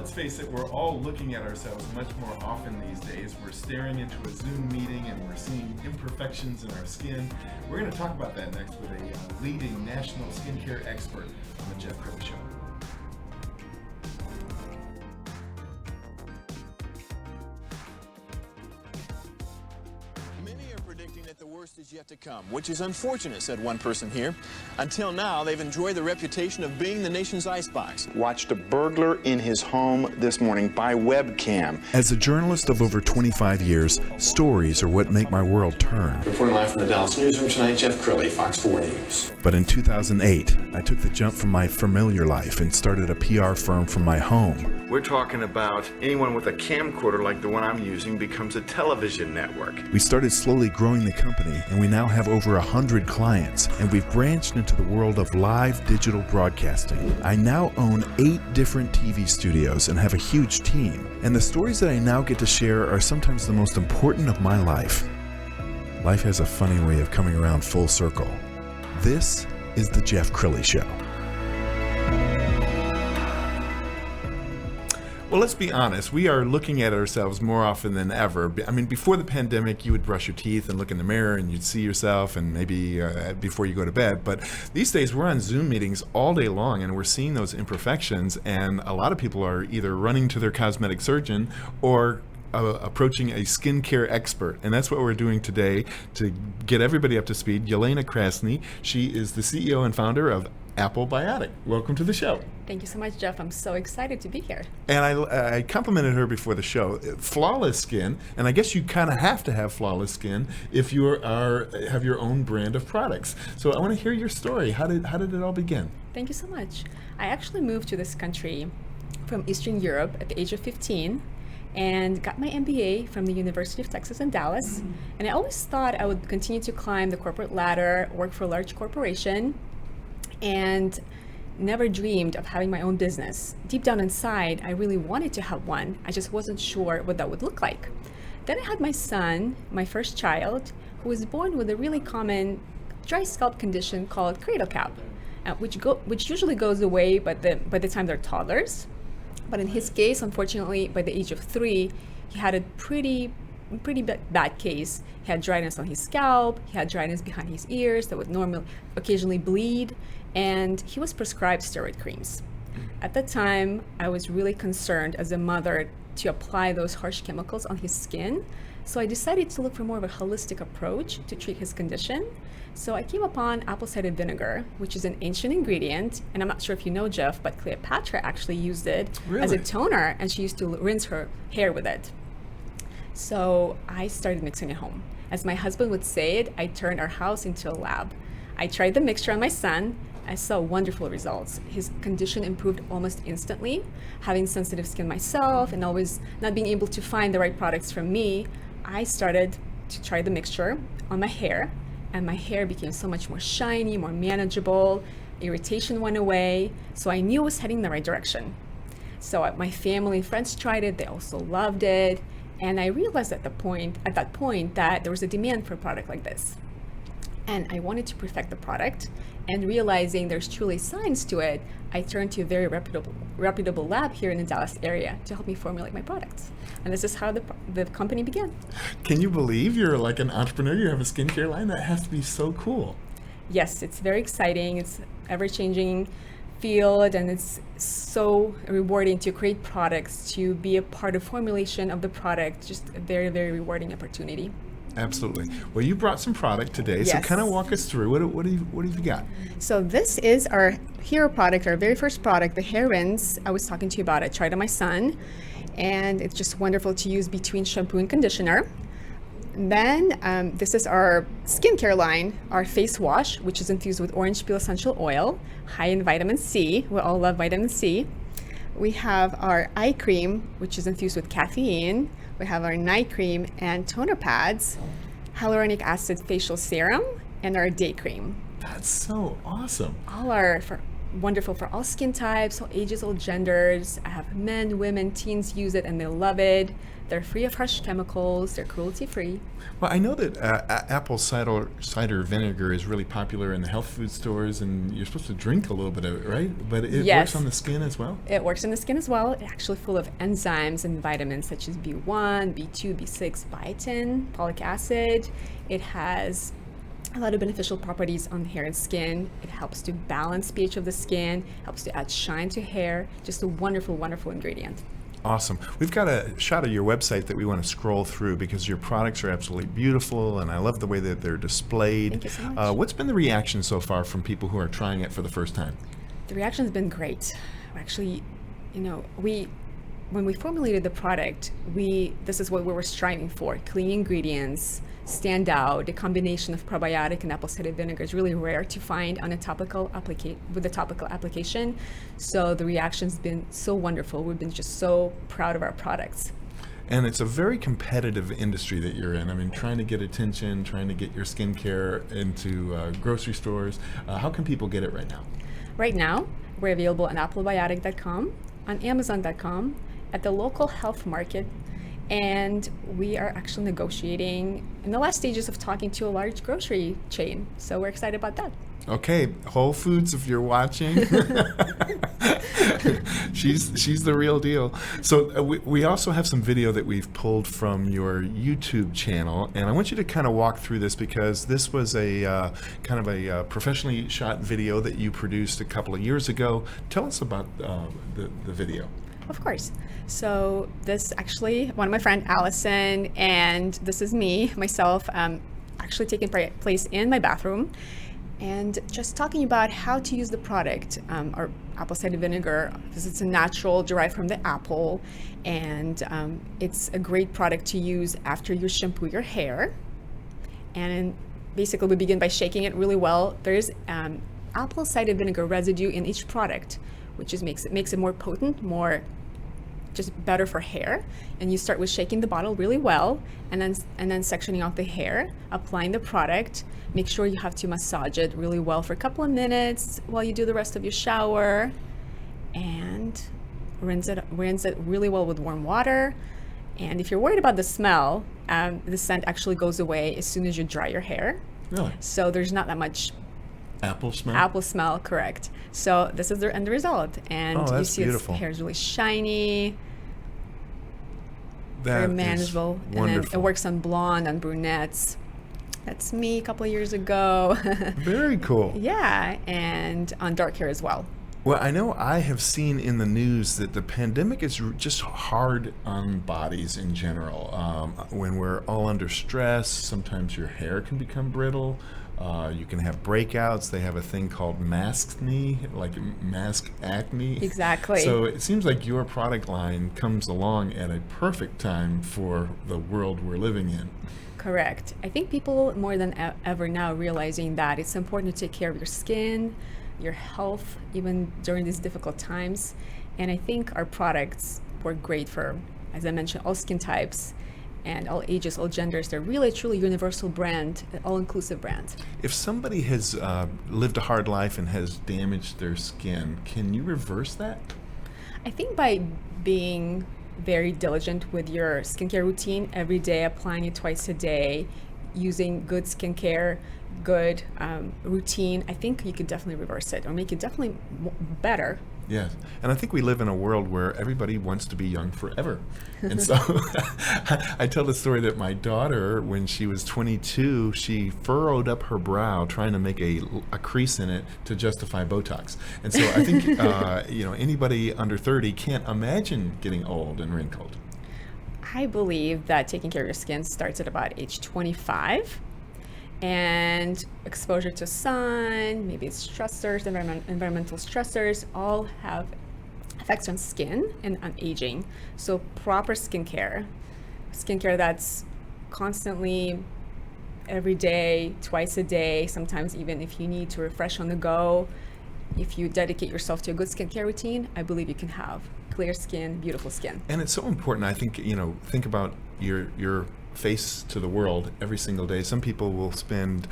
let's face it, we're all looking at ourselves much more often these days. We're staring into a Zoom meeting and we're seeing imperfections in our skin. We're going to talk about that next with a leading national skincare expert on the Jeff Crilley Show. The worst is yet to come, which is unfortunate, said one person here. Until now, they've enjoyed the reputation of being the nation's icebox. Watched a burglar in his home this morning by webcam. As a journalist of over 25 years, stories are what make my world turn. Reporting live from the Dallas newsroom tonight, Jeff Crilley, Fox 4 News. But in 2008, I took the jump from my familiar life and started a PR firm from my home. We're talking about anyone with a camcorder like the one I'm using becomes a television network. We started slowly growing the company, and we now have over 100 clients, and we've branched into the world of live digital broadcasting. I now own 8 different TV studios and have a huge team, and the stories that I now get to share are sometimes the most important of my life. Life has a funny way of coming around full circle. This is the Jeff Crilley Show. Well, let's be honest. We are looking at ourselves more often than ever. I mean, before the pandemic, you would brush your teeth and look in the mirror and you'd see yourself and maybe before you go to bed. But these days, we're on Zoom meetings all day long and we're seeing those imperfections. And a lot of people are either running to their cosmetic surgeon or approaching a skincare expert. And that's what we're doing today to get everybody up to speed. Yelena Krasny, she is the CEO and founder of Applebiotic. Welcome to the show. Thank you so much, Jeff. I'm so excited to be here. And I complimented her before the show. Flawless skin, and I guess you kind of have to have flawless skin if you have your own brand of products. So I want to hear your story. How did it all begin? Thank you so much. I actually moved to this country from Eastern Europe at the age of 15 and got my MBA from the University of Texas in Dallas. And I always thought I would continue to climb the corporate ladder, work for a large corporation, and never dreamed of having my own business. Deep down inside, I really wanted to have one. I just wasn't sure what that would look like. Then I had my son, my first child, who was born with a really common dry scalp condition called cradle cap, which usually goes away by the time they're toddlers. But in his case, unfortunately, by the age of 3, he had a pretty bad case. He had dryness on his scalp, he had dryness behind his ears that would occasionally bleed, and he was prescribed steroid creams. At that time, I was really concerned as a mother to apply those harsh chemicals on his skin, so I decided to look for more of a holistic approach to treat his condition. So I came upon apple cider vinegar, which is an ancient ingredient, and I'm not sure if you know, Jeff, but Cleopatra actually used it as a toner, and she used to rinse her hair with it. So I started mixing at home. As my husband would say it, I turned our house into a lab. I tried the mixture on my son. I saw wonderful results. His condition improved almost instantly. Having sensitive skin myself and always not being able to find the right products from me, I started to try the mixture on my hair, and my hair became so much more shiny, more manageable. Irritation went away, so I knew I was heading in the right direction. So my family and friends tried it. They also loved it. And I realized at that point that there was a demand for a product like this. And I wanted to perfect the product, and realizing there's truly science to it, I turned to a very reputable lab here in the Dallas area to help me formulate my products. And this is how the company began. Can you believe you're like an entrepreneur? You have a skincare line? That has to be so cool. Yes, it's very exciting. It's ever-changing field, and it's so rewarding to create products, to be a part of formulation of the product. Just a very, very rewarding opportunity. Absolutely. Well, you brought some product today, yes. So kind of walk us through. What have you got? So this is our hero product, our very first product, the hair rinse I was talking to you about. I tried on my son, and it's just wonderful to use between shampoo and conditioner. Then this is our skincare line, our face wash, which is infused with orange peel essential oil, high in vitamin C. We all love vitamin C. We have our eye cream, which is infused with caffeine. We have our night cream and toner pads, hyaluronic acid facial serum, and our day cream. That's so awesome. All are wonderful for all skin types, all ages, all genders. I have men, women, teens use it and they love it. They're free of harsh chemicals. They're cruelty-free. Well, I know that apple cider vinegar is really popular in the health food stores, and you're supposed to drink a little bit of it, right? But it Yes. works on the skin as well? It works in the skin as well. It's actually full of enzymes and vitamins such as B1, B2, B6, biotin, folic acid. It has a lot of beneficial properties on hair and skin. It helps to balance pH of the skin, helps to add shine to hair. Just a wonderful, wonderful ingredient. Awesome. We've got a shot of your website that we want to scroll through because your products are absolutely beautiful, and I love the way that they're displayed. Thank you so much. What's been the reaction so far from people who are trying it for the first time? The reaction's been great. Actually, when we formulated the product, this is what we were striving for: clean ingredients, stand out. The combination of probiotic and apple cider vinegar is really rare to find on a topical application. So the reaction's been so wonderful. We've been just so proud of our products. And it's a very competitive industry that you're in. I mean, trying to get attention, trying to get your skincare into grocery stores. How can people get it right now? Right now, we're available on Applebiotic.com, on Amazon.com, at the local health market, and we are actually negotiating in the last stages of talking to a large grocery chain. So we're excited about that. Okay, Whole Foods, if you're watching, she's the real deal. So we also have some video that we've pulled from your YouTube channel, and I want you to kind of walk through this because this was a kind of a professionally shot video that you produced a couple of years ago. Tell us about the video. Of course. So this actually, one of my friend Allison, and this is myself, actually taking place in my bathroom, and just talking about how to use the product, our apple cider vinegar, because it's a natural, derived from the apple, and it's a great product to use after you shampoo your hair. And basically we begin by shaking it really well. There's apple cider vinegar residue in each product, which makes it more potent, more just better for hair. And you start with shaking the bottle really well, and then sectioning off the hair, applying the product. Make sure you have to massage it really well for a couple of minutes while you do the rest of your shower, and rinse it really well with warm water. And if you're worried about the smell, the scent actually goes away as soon as you dry your hair. Really? So there's not that much apple smell? Apple smell, correct. So this is the end result. And you see beautiful. Its hair is really shiny, That very manageable. is And then wonderful. it works on blonde, on brunettes. That's me a couple of years ago. Very cool. Yeah, and on dark hair as well. Well, I know I have seen in the news that the pandemic is just hard on bodies in general. When we're all under stress, sometimes your hair can become brittle. You can have breakouts. They have a thing called maskne, like mask acne. Exactly. So it seems like your product line comes along at a perfect time for the world we're living in. Correct. I think people more than ever now realizing that it's important to take care of your skin, your health, even during these difficult times. And I think our products work great for, as I mentioned, all skin types and all ages, all genders. They're really a truly universal brand, an all-inclusive brand. If somebody has lived a hard life and has damaged their skin, can you reverse that? I think by being very diligent with your skincare routine every day, applying it twice a day, using good skincare, good routine, I think you could definitely reverse it or make it definitely better. Yes, and I think we live in a world where everybody wants to be young forever. And so I tell the story that my daughter, when she was 22, she furrowed up her brow trying to make a crease in it to justify Botox. And so I think anybody under 30 can't imagine getting old and wrinkled. I believe that taking care of your skin starts at about age 25. And exposure to sun, maybe it's stressors, environmental stressors, all have effects on skin and on aging. So proper skincare that's constantly every day, twice a day, sometimes even if you need to refresh on the go, if you dedicate yourself to a good skincare routine, I believe you can have clear skin, beautiful skin. And it's so important, I think, think about your face to the world every single day. Some people will spend,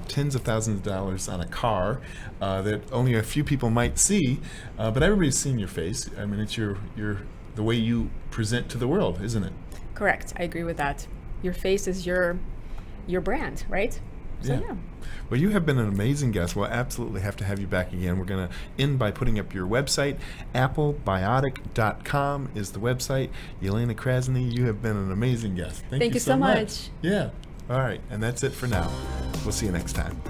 tens of thousands of dollars on a car that only a few people might see, but everybody's seeing your face. I mean, it's the way you present to the world, isn't it? Correct. I agree with that. Your face is your brand, right? So yeah. Well, you have been an amazing guest. We'll absolutely have to have you back again. We're going to end by putting up your website. Applebiotic.com is the website. Yelena Krasny, you have been an amazing guest. Thank you so much. Yeah. All right. And that's it for now. We'll see you next time.